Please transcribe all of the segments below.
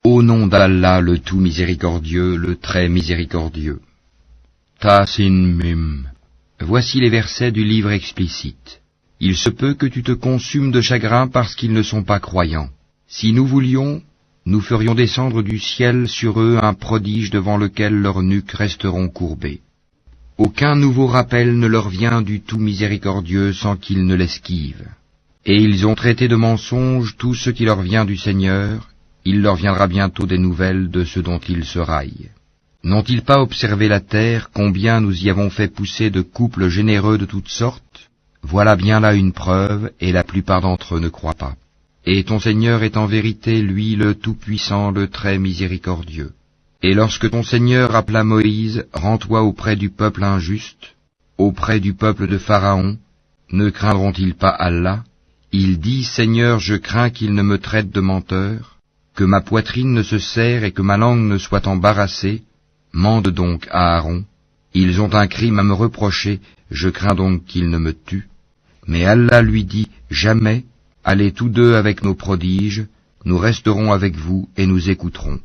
Au nom d'Allah, le tout miséricordieux, le très miséricordieux. Ta-sin-mim. Voici les versets du livre explicite. Il se peut que tu te consumes de chagrin parce qu'ils ne sont pas croyants. Si nous voulions, nous ferions descendre du ciel sur eux un prodige devant lequel leurs nuques resteront courbées. Aucun nouveau rappel ne leur vient du tout miséricordieux sans qu'ils ne l'esquivent. Et ils ont traité de mensonge tout ce qui leur vient du Seigneur, il leur viendra bientôt des nouvelles de ce dont ils se raillent. N'ont-ils pas observé la terre, combien nous y avons fait pousser de couples généreux de toutes sortes? Voilà bien là une preuve, et la plupart d'entre eux ne croient pas. Et ton Seigneur est en vérité, lui, le Tout-Puissant, le très miséricordieux. Et lorsque ton Seigneur appela Moïse, rends-toi auprès du peuple injuste, auprès du peuple de Pharaon, ne craindront-ils pas Allah? Il dit, Seigneur, je crains qu'il ne me traite de menteur, que ma poitrine ne se serre et que ma langue ne soit embarrassée. Mande donc à Aaron. Ils ont un crime à me reprocher, je crains donc qu'ils ne me tuent. Mais Allah lui dit, jamais, allez tous deux avec nos prodiges, nous resterons avec vous et nous écouterons.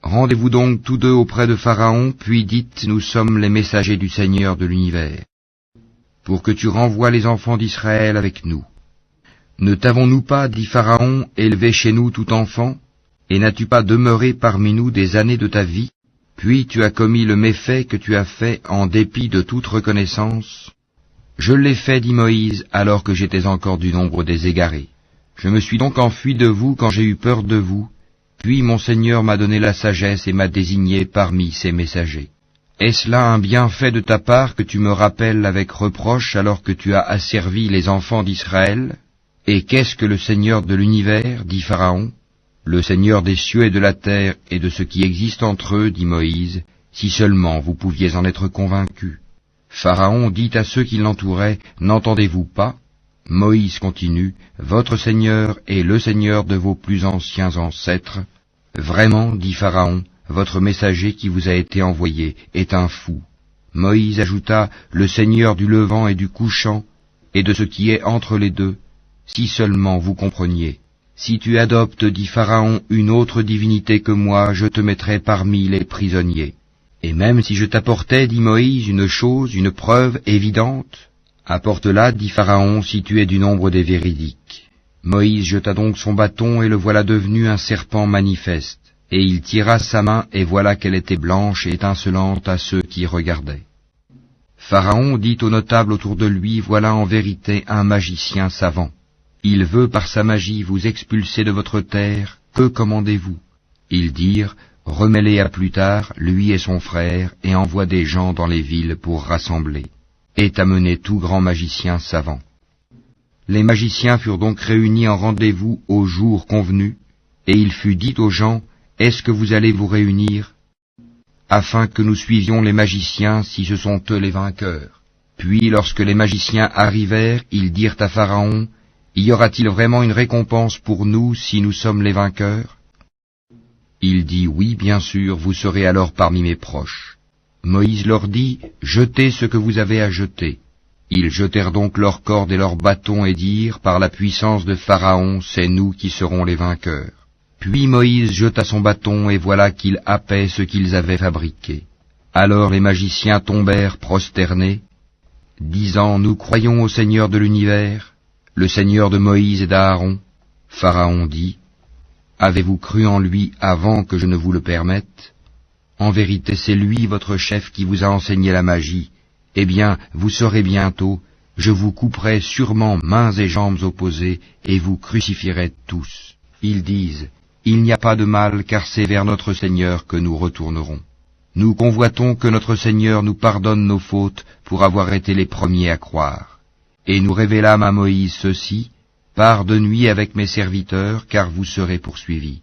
Rendez-vous donc tous deux auprès de Pharaon, puis dites, nous sommes les messagers du Seigneur de l'univers, pour que tu renvoies les enfants d'Israël avec nous. Ne t'avons-nous pas, dit Pharaon, élevé chez nous tout enfant, et n'as-tu pas demeuré parmi nous des années de ta vie? Puis tu as commis le méfait que tu as fait en dépit de toute reconnaissance. Je l'ai fait, dit Moïse, alors que j'étais encore du nombre des égarés. Je me suis donc enfui de vous quand j'ai eu peur de vous, puis mon Seigneur m'a donné la sagesse et m'a désigné parmi ses messagers. Est-ce là un bienfait de ta part que tu me rappelles avec reproche alors que tu as asservi les enfants d'Israël? Et qu'est-ce que le Seigneur de l'univers, dit Pharaon? Le Seigneur des cieux et de la terre et de ce qui existe entre eux, dit Moïse, si seulement vous pouviez en être convaincus. Pharaon dit à ceux qui l'entouraient, n'entendez-vous pas? Moïse continue, votre Seigneur est le Seigneur de vos plus anciens ancêtres. Vraiment, dit Pharaon, votre messager qui vous a été envoyé est un fou. Moïse ajouta, le Seigneur du levant et du couchant, et de ce qui est entre les deux, si seulement vous compreniez. Si tu adoptes, dit Pharaon, une autre divinité que moi, je te mettrai parmi les prisonniers. Et même si je t'apportais, dit Moïse, une chose, une preuve évidente, apporte-la, dit Pharaon, si tu es du nombre des véridiques. Moïse jeta donc son bâton, et le voilà devenu un serpent manifeste. Et il tira sa main, et voilà qu'elle était blanche et étincelante à ceux qui regardaient. Pharaon dit aux notables autour de lui, voilà en vérité un magicien savant. Il veut par sa magie vous expulser de votre terre, que commandez-vous? Ils dirent, remets-les à plus tard, lui et son frère, et envoie des gens dans les villes pour rassembler. Est amené tout grand magicien savant. Les magiciens furent donc réunis en rendez-vous au jour convenu, et il fut dit aux gens, est-ce que vous allez vous réunir, afin que nous suivions les magiciens si ce sont eux les vainqueurs? Puis lorsque les magiciens arrivèrent, ils dirent à Pharaon, y aura-t-il vraiment une récompense pour nous si nous sommes les vainqueurs? Il dit, oui, bien sûr, vous serez alors parmi mes proches. Moïse leur dit, jetez ce que vous avez à jeter. Ils jetèrent donc leurs cordes et leurs bâtons et dirent, par la puissance de Pharaon, c'est nous qui serons les vainqueurs. Puis Moïse jeta son bâton et voilà qu'il happait ce qu'ils avaient fabriqué. Alors les magiciens tombèrent prosternés, disant, nous croyons au Seigneur de l'univers, le Seigneur de Moïse et d'Aaron. Pharaon dit, avez-vous cru en lui avant que je ne vous le permette? En vérité, c'est lui votre chef qui vous a enseigné la magie. Eh bien, vous saurez bientôt, je vous couperai sûrement mains et jambes opposées, et vous crucifierez tous. Ils disent, il n'y a pas de mal, car c'est vers notre Seigneur que nous retournerons. Nous convoitons que notre Seigneur nous pardonne nos fautes pour avoir été les premiers à croire. Et nous révélâmes à Moïse ceci, pars de nuit avec mes serviteurs, car vous serez poursuivis.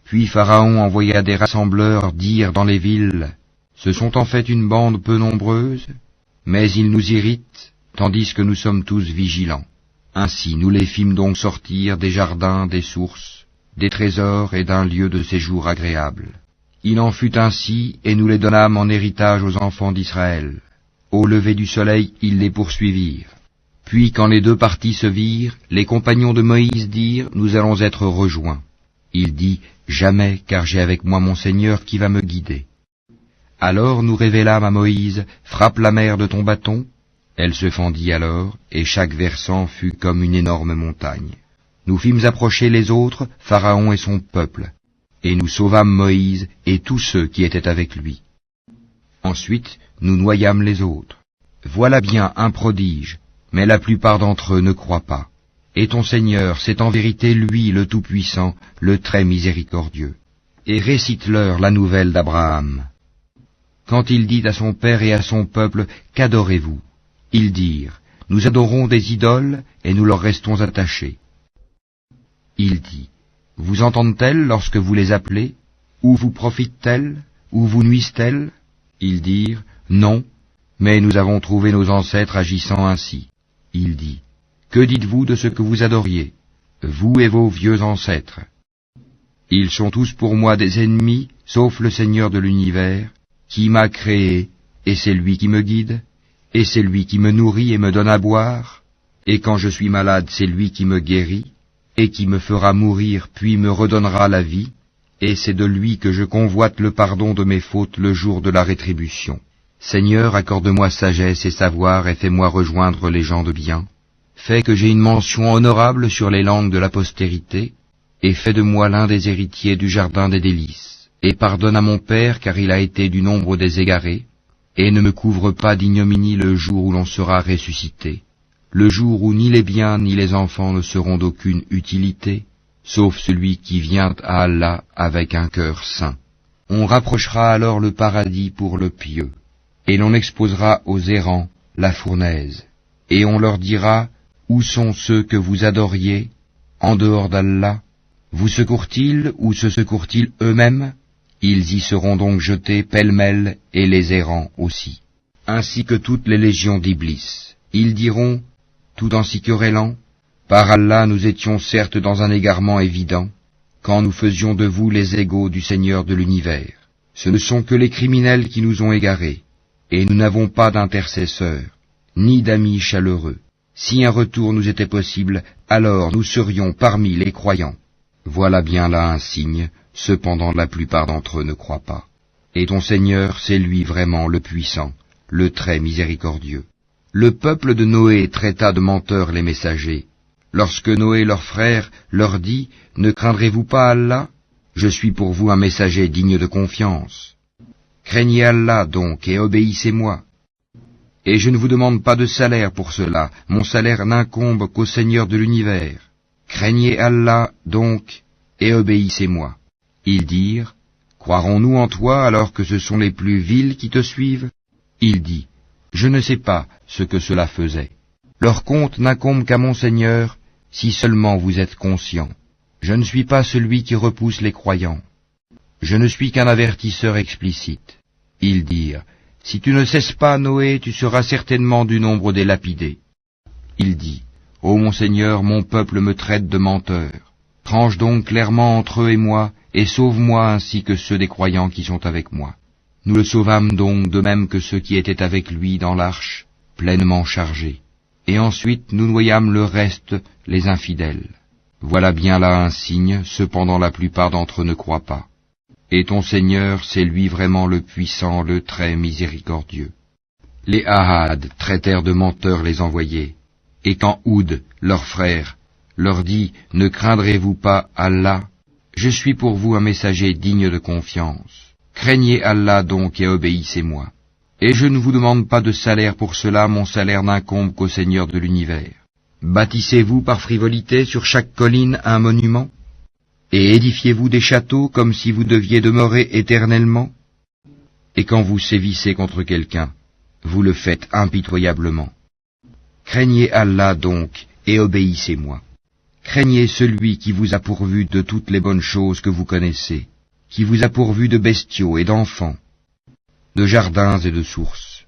Puis Pharaon envoya des rassembleurs dire dans les villes, ce sont en fait une bande peu nombreuse, mais ils nous irritent, tandis que nous sommes tous vigilants. Ainsi nous les fîmes donc sortir des jardins, des sources, des trésors et d'un lieu de séjour agréable. Il en fut ainsi, et nous les donnâmes en héritage aux enfants d'Israël. Au lever du soleil, ils les poursuivirent. Puis quand les deux parties se virent, les compagnons de Moïse dirent, nous allons être rejoints. Il dit, Jamais, car j'ai avec moi mon Seigneur qui va me guider. Alors nous révélâmes à Moïse, frappe la mer de ton bâton. Elle se fendit alors, et chaque versant fut comme une énorme montagne. Nous fîmes approcher les autres, Pharaon et son peuple, et nous sauvâmes Moïse et tous ceux qui étaient avec lui. Ensuite, nous noyâmes les autres. Voilà bien un prodige, mais la plupart d'entre eux ne croient pas. Et ton Seigneur, c'est en vérité lui le Tout-Puissant, le très miséricordieux. Et récite-leur la nouvelle d'Abraham. Quand il dit à son père et à son peuple, qu'adorez-vous? Ils dirent, nous adorons des idoles et nous leur restons attachés. Il dit, vous entendent-elles lorsque vous les appelez? Ou vous profitent-elles? Ou vous nuisent-elles? Ils dirent, non, mais nous avons trouvé nos ancêtres agissant ainsi. Il dit, que dites-vous de ce que vous adoriez, vous et vos vieux ancêtres? Ils sont tous pour moi des ennemis, sauf le Seigneur de l'univers, qui m'a créé, et c'est lui qui me guide, et c'est lui qui me nourrit et me donne à boire, et quand je suis malade, c'est lui qui me guérit, et qui me fera mourir puis me redonnera la vie, et c'est de lui que je convoite le pardon de mes fautes le jour de la rétribution. Seigneur, accorde-moi sagesse et savoir et fais-moi rejoindre les gens de bien. Fais que j'ai une mention honorable sur les langues de la postérité, et fais de moi l'un des héritiers du jardin des délices. Et pardonne à mon père, car il a été du nombre des égarés, et ne me couvre pas d'ignominie le jour où l'on sera ressuscité, le jour où ni les biens ni les enfants ne seront d'aucune utilité, sauf celui qui vient à Allah avec un cœur saint. On rapprochera alors le paradis pour le pieux, et l'on exposera aux errants la fournaise, et on leur dira, où sont ceux que vous adoriez, en dehors d'Allah? Vous secourent-ils ou se secourent-ils eux-mêmes? Ils y seront donc jetés pêle-mêle, et les errants aussi, ainsi que toutes les légions d'Iblis. Ils diront, tout en s'y querellant, par Allah nous étions certes dans un égarement évident, quand nous faisions de vous les égaux du Seigneur de l'univers. Ce ne sont que les criminels qui nous ont égarés, et nous n'avons pas d'intercesseurs, ni d'amis chaleureux. Si un retour nous était possible, alors nous serions parmi les croyants. Voilà bien là un signe, cependant la plupart d'entre eux ne croient pas. Et ton Seigneur, c'est lui vraiment le puissant, le très miséricordieux. Le peuple de Noé traita de menteurs les messagers. Lorsque Noé leur frère leur dit, ne craindrez-vous pas Allah? Je suis pour vous un messager digne de confiance. Craignez Allah donc et obéissez-moi. Et je ne vous demande pas de salaire pour cela, mon salaire n'incombe qu'au Seigneur de l'univers. Craignez Allah donc et obéissez-moi. Ils dirent, croirons-nous en toi alors que ce sont les plus vils qui te suivent? Il dit, je ne sais pas ce que cela faisait. Leur compte n'incombe qu'à mon Seigneur, si seulement vous êtes conscients. Je ne suis pas celui qui repousse les croyants. Je ne suis qu'un avertisseur explicite. Ils dirent, si tu ne cesses pas, Noé, tu seras certainement du nombre des lapidés. Il dit, ô mon Seigneur, mon peuple me traite de menteur. Tranche donc clairement entre eux et moi, et sauve-moi ainsi que ceux des croyants qui sont avec moi. Nous le sauvâmes donc de même que ceux qui étaient avec lui dans l'arche, pleinement chargés. Et ensuite nous noyâmes le reste, les infidèles. Voilà bien là un signe, cependant la plupart d'entre eux ne croient pas. Et ton Seigneur, c'est lui vraiment le puissant, le très miséricordieux. Les Ahad traitèrent de menteurs les envoyés. Et quand Houd, leur frère, leur dit, ne craindrez-vous pas Allah? Je suis pour vous un messager digne de confiance. Craignez Allah donc et obéissez-moi. Et je ne vous demande pas de salaire pour cela, mon salaire n'incombe qu'au Seigneur de l'univers. Bâtissez-vous par frivolité sur chaque colline un monument? Et édifiez-vous des châteaux comme si vous deviez demeurer éternellement? Et quand vous sévissez contre quelqu'un, vous le faites impitoyablement. Craignez Allah donc, et obéissez-moi. Craignez celui qui vous a pourvu de toutes les bonnes choses que vous connaissez, qui vous a pourvu de bestiaux et d'enfants, de jardins et de sources.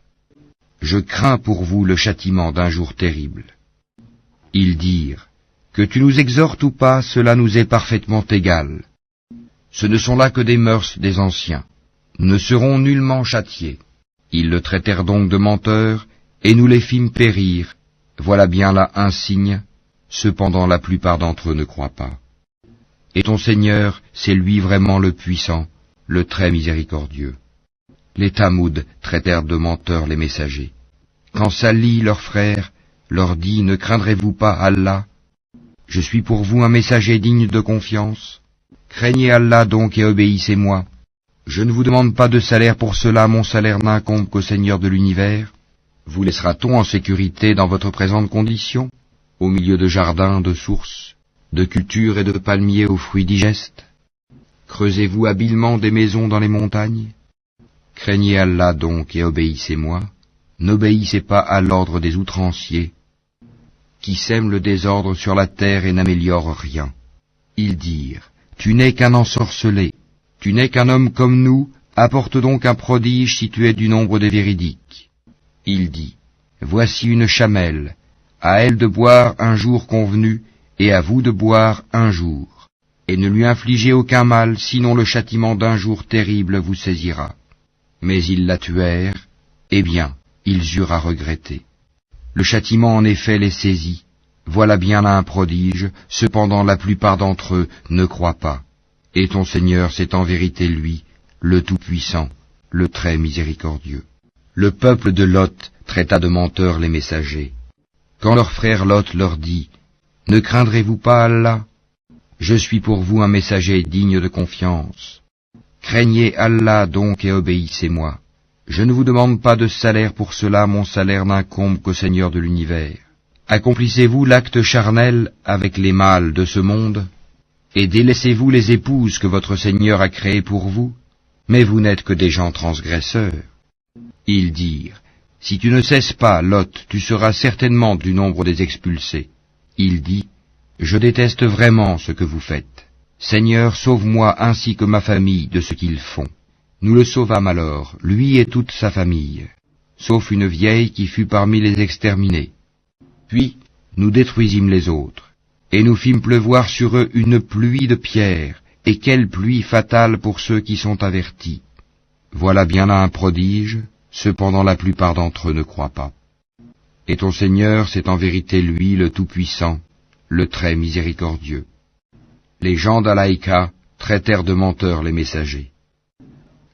Je crains pour vous le châtiment d'un jour terrible. Ils dirent, que tu nous exhortes ou pas, cela nous est parfaitement égal. Ce ne sont là que des mœurs des anciens. Nous ne serons nullement châtiés. Ils le traitèrent donc de menteur, et nous les fîmes périr. Voilà bien là un signe, cependant la plupart d'entre eux ne croient pas. Et ton Seigneur, c'est lui vraiment le puissant, le très miséricordieux. Les Tamoud traitèrent de menteurs les messagers. Quand Sali, leur frère, leur dit, ne craindrez-vous pas Allah? Je suis pour vous un messager digne de confiance. Craignez Allah donc et obéissez-moi. Je ne vous demande pas de salaire pour cela, mon salaire n'incombe qu'au Seigneur de l'univers. Vous laissera-t-on en sécurité dans votre présente condition, au milieu de jardins, de sources, de cultures et de palmiers aux fruits digestes? Creusez-vous habilement des maisons dans les montagnes? Craignez Allah donc et obéissez-moi. N'obéissez pas à l'ordre des outranciers, qui sèment le désordre sur la terre et n'améliorent rien. Ils dirent, tu n'es qu'un ensorcelé, tu n'es qu'un homme comme nous, apporte donc un prodige si tu es du nombre des véridiques. Il dit, voici une chamelle, à elle de boire un jour convenu, et à vous de boire un jour, et ne lui infligez aucun mal, sinon le châtiment d'un jour terrible vous saisira. Mais ils la tuèrent, eh bien, ils eurent à regretter. Le châtiment en effet les saisit. Voilà bien là un prodige, cependant la plupart d'entre eux ne croient pas. Et ton Seigneur, c'est en vérité lui, le Tout-Puissant, le très miséricordieux. Le peuple de Lot traita de menteurs les messagers. Quand leur frère Lot leur dit, ne craindrez-vous pas Allah? Je suis pour vous un messager digne de confiance. Craignez Allah donc et obéissez-moi. Je ne vous demande pas de salaire pour cela, mon salaire n'incombe qu'au Seigneur de l'univers. Accomplissez-vous l'acte charnel avec les mâles de ce monde, et délaissez-vous les épouses que votre Seigneur a créées pour vous, mais vous n'êtes que des gens transgresseurs. Ils dirent, si tu ne cesses pas, Lot, tu seras certainement du nombre des expulsés. Il dit, je déteste vraiment ce que vous faites. Seigneur, sauve-moi ainsi que ma famille de ce qu'ils font. Nous le sauvâmes alors, lui et toute sa famille, sauf une vieille qui fut parmi les exterminés. Puis, nous détruisîmes les autres, et nous fîmes pleuvoir sur eux une pluie de pierres, et quelle pluie fatale pour ceux qui sont avertis. Voilà bien là un prodige, cependant la plupart d'entre eux ne croient pas. Et ton Seigneur, c'est en vérité lui le Tout-Puissant, le très miséricordieux. Les gens d'Alaïka traitèrent de menteurs les messagers.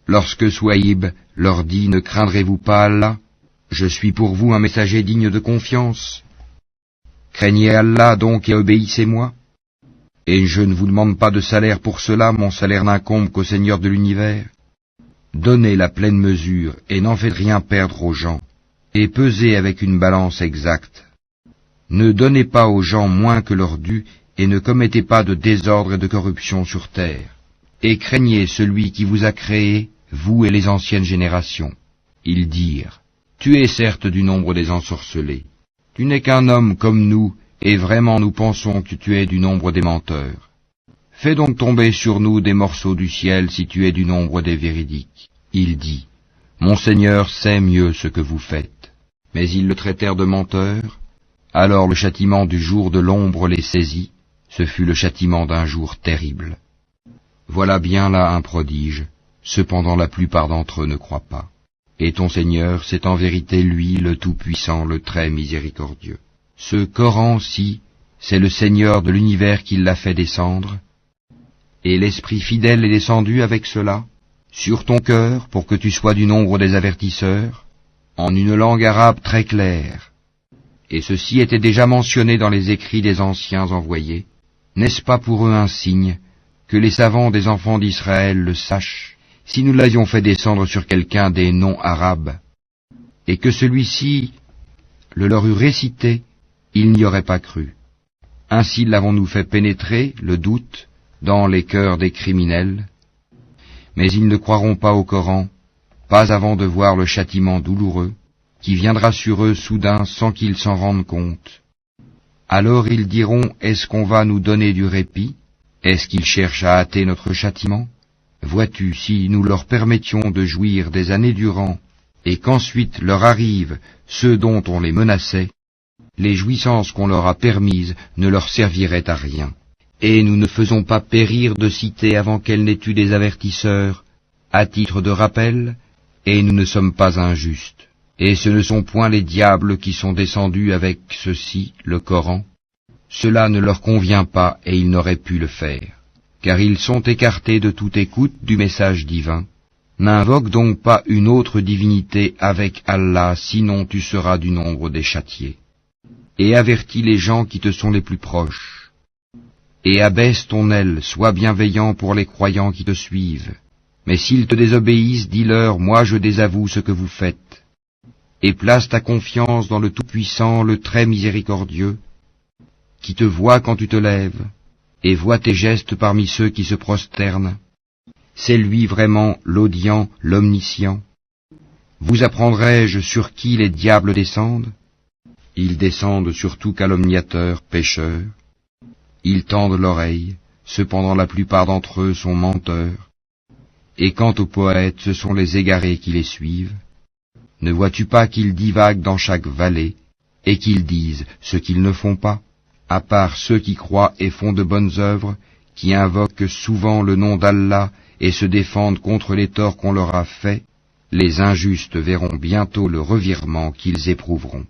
Lorsque Souaïb leur dit, ne craindrez-vous pas Allah? Je suis pour vous un messager digne de confiance. Craignez Allah donc et obéissez-moi. Et je ne vous demande pas de salaire pour cela, mon salaire n'incombe qu'au Seigneur de l'univers. Donnez la pleine mesure et n'en faites rien perdre aux gens, et pesez avec une balance exacte. Ne donnez pas aux gens moins que leur dû, et ne commettez pas de désordre et de corruption sur terre. Et craignez celui qui vous a créé, vous et les anciennes générations. Ils dirent, tu es certes du nombre des ensorcelés. Tu n'es qu'un homme comme nous, et vraiment nous pensons que tu es du nombre des menteurs. Fais donc tomber sur nous des morceaux du ciel si tu es du nombre des véridiques. Il dit, mon Seigneur sait mieux ce que vous faites. Mais ils le traitèrent de menteur. Alors le châtiment du jour de l'ombre les saisit. Ce fut le châtiment d'un jour terrible. Voilà bien là un prodige. Cependant la plupart d'entre eux ne croient pas. Et ton Seigneur, c'est en vérité lui le Tout-Puissant, le très miséricordieux. Ce Coran-ci, c'est le Seigneur de l'univers qui l'a fait descendre, et l'Esprit fidèle est descendu avec cela, sur ton cœur, pour que tu sois du nombre des avertisseurs, en une langue arabe très claire. Et ceci était déjà mentionné dans les écrits des anciens envoyés. N'est-ce pas pour eux un signe, que les savants des enfants d'Israël le sachent, si nous l'avions fait descendre sur quelqu'un des noms arabes, et que celui-ci le leur eût récité, ils n'y auraient pas cru. Ainsi l'avons-nous fait pénétrer, le doute, dans les cœurs des criminels. Mais ils ne croiront pas au Coran, pas avant de voir le châtiment douloureux, qui viendra sur eux soudain sans qu'ils s'en rendent compte. Alors ils diront, est-ce qu'on va nous donner du répit? Est-ce qu'ils cherchent à hâter notre châtiment? Vois-tu, si nous leur permettions de jouir des années durant, et qu'ensuite leur arrivent ceux dont on les menaçait, les jouissances qu'on leur a permises ne leur serviraient à rien. Et nous ne faisons pas périr de cité avant qu'elle n'ait eu des avertisseurs, à titre de rappel, et nous ne sommes pas injustes. Et ce ne sont point les diables qui sont descendus avec ceci, le Coran. Cela ne leur convient pas et ils n'auraient pu le faire. car ils sont écartés de toute écoute du message divin. N'invoque donc pas une autre divinité avec Allah, sinon tu seras du nombre des châtiés. Et avertis les gens qui te sont les plus proches. Et abaisse ton aile, sois bienveillant pour les croyants qui te suivent. Mais s'ils te désobéissent, dis-leur, moi je désavoue ce que vous faites. Et place ta confiance dans le Tout-Puissant, le Très Miséricordieux, qui te voit quand tu te lèves, et voit tes gestes parmi ceux qui se prosternent. C'est lui vraiment l'audient, l'omniscient. Vous apprendrai-je sur qui les diables descendent? Ils descendent sur tout calomniateur, pécheur. Ils tendent l'oreille, cependant la plupart d'entre eux sont menteurs. Et quant aux poètes, ce sont les égarés qui les suivent. Ne vois-tu pas qu'ils divaguent dans chaque vallée, et qu'ils disent ce qu'ils ne font pas, à part ceux qui croient et font de bonnes œuvres, qui invoquent souvent le nom d'Allah et se défendent contre les torts qu'on leur a faits, les injustes verront bientôt le revirement qu'ils éprouveront.